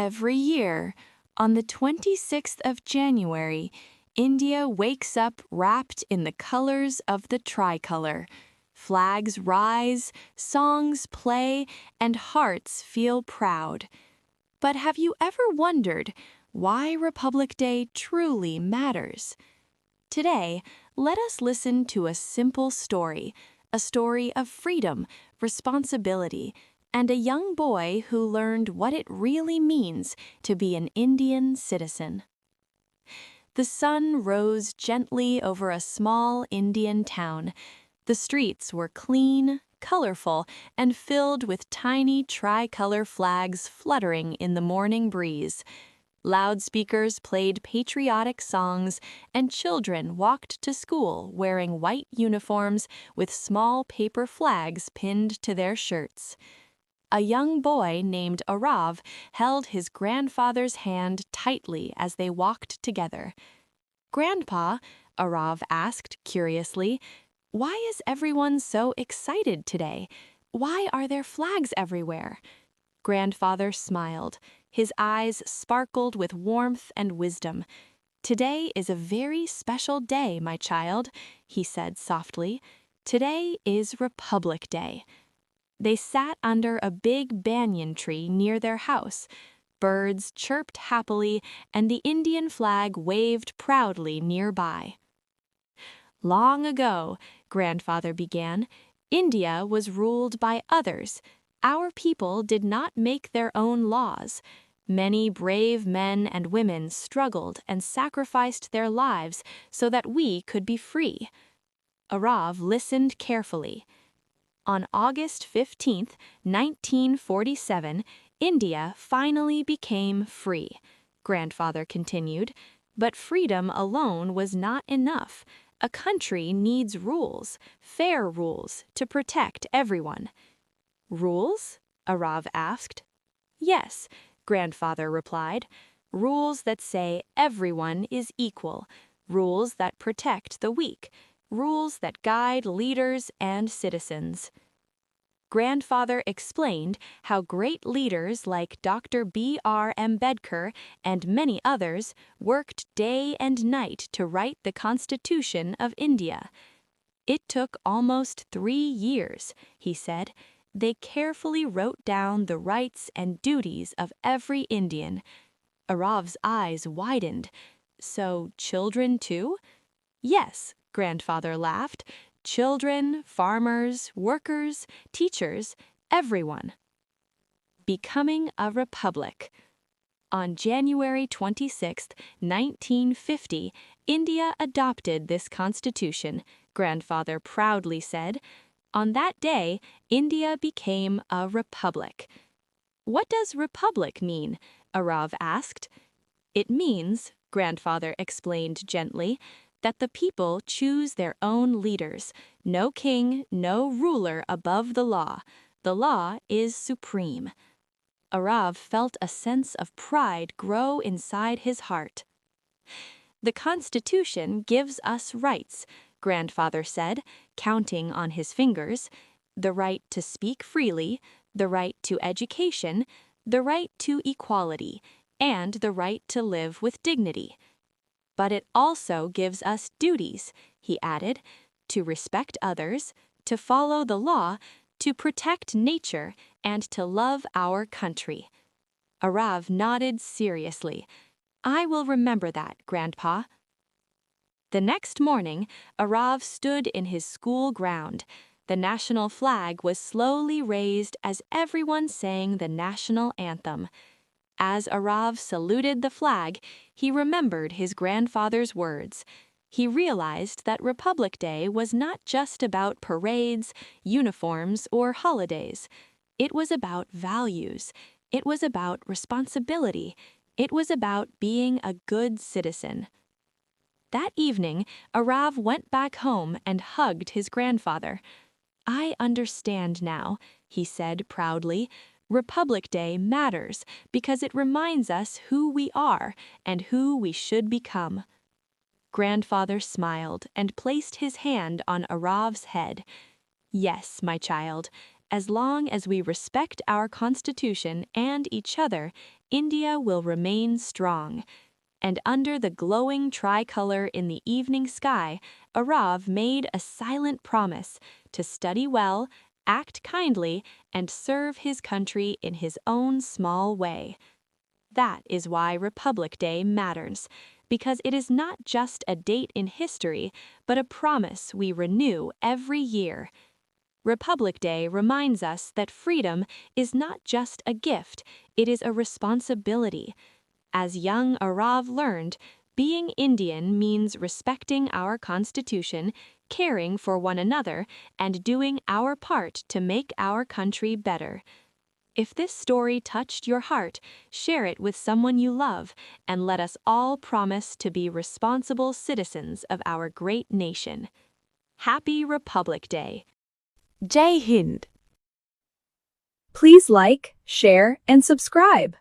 Every year, on the 26th of January, India wakes up wrapped in the colors of the tricolor. Flags rise, songs play, and hearts feel proud. But have you ever wondered why Republic Day truly matters? Today, let us listen to a simple story, a story of freedom, responsibility, and a young boy who learned what it really means to be an Indian citizen. The sun rose gently over a small Indian town. The streets were clean, colorful, and filled with tiny tricolor flags fluttering in the morning breeze. Loudspeakers played patriotic songs, and children walked to school wearing white uniforms with small paper flags pinned to their shirts. A young boy named Arav held his grandfather's hand tightly as they walked together. "Grandpa," Arav asked curiously, "why is everyone so excited today? Why are there flags everywhere?" Grandfather smiled. His eyes sparkled with warmth and wisdom. "Today is a very special day, my child," he said softly. "Today is Republic Day." They sat under a big banyan tree near their house. Birds chirped happily, and the Indian flag waved proudly nearby. "Long ago," Grandfather began, "India was ruled by others. Our people did not make their own laws. Many brave men and women struggled and sacrificed their lives so that we could be free." Arav listened carefully. "On August 15, 1947, India finally became free," Grandfather continued. "But freedom alone was not enough. A country needs rules, fair rules, to protect everyone." "Rules?" Arav asked. "Yes," Grandfather replied. "Rules that say everyone is equal, rules that protect the weak, rules that guide leaders and citizens." Grandfather explained how great leaders like Dr. B.R. Ambedkar and many others worked day and night to write the Constitution of India. "It took almost 3 years," he said. "They carefully wrote down the rights and duties of every Indian." Arav's eyes widened. "So children too?" "Yes," Grandfather laughed. "Children, farmers, workers, teachers, everyone." Becoming a republic. On January 26, 1950, India adopted this constitution, Grandfather proudly said. On that day, India became a republic. "What does republic mean?" Arav asked. "It means," Grandfather explained gently, "that the people choose their own leaders. No king, no ruler above the law. The law is supreme." Arav felt a sense of pride grow inside his heart. "The Constitution gives us rights," Grandfather said, counting on his fingers. "The right to speak freely, the right to education, the right to equality, and the right to live with dignity. But it also gives us duties," he added, "to respect others, to follow the law, to protect nature, and to love our country." Arav nodded seriously. "I will remember that, Grandpa." The next morning, Arav stood in his school ground. The national flag was slowly raised as everyone sang the national anthem. As Arav saluted the flag, he remembered his grandfather's words. He realized that Republic Day was not just about parades, uniforms, or holidays. It was about values. It was about responsibility. It was about being a good citizen. That evening, Arav went back home and hugged his grandfather. "I understand now," he said proudly. "Republic Day matters because it reminds us who we are and who we should become." Grandfather smiled and placed his hand on Arav's head. "Yes, my child, As long as we respect our constitution and each other, India will remain strong. And under the glowing tricolor in the evening sky, Arav made a silent promise to study well, act kindly, and serve his country in his own small way. That is why Republic Day matters, because it is not just a date in history, but a promise we renew every year. Republic Day reminds us that freedom is not just a gift, it is a responsibility. As young Arav learned, being Indian means respecting our constitution, caring for one another, and doing our part to make our country better. If this story touched your heart, share it with someone you love, and let us all promise to be responsible citizens of our great nation. Happy Republic Day! Jai Hind! Please like, share, and subscribe.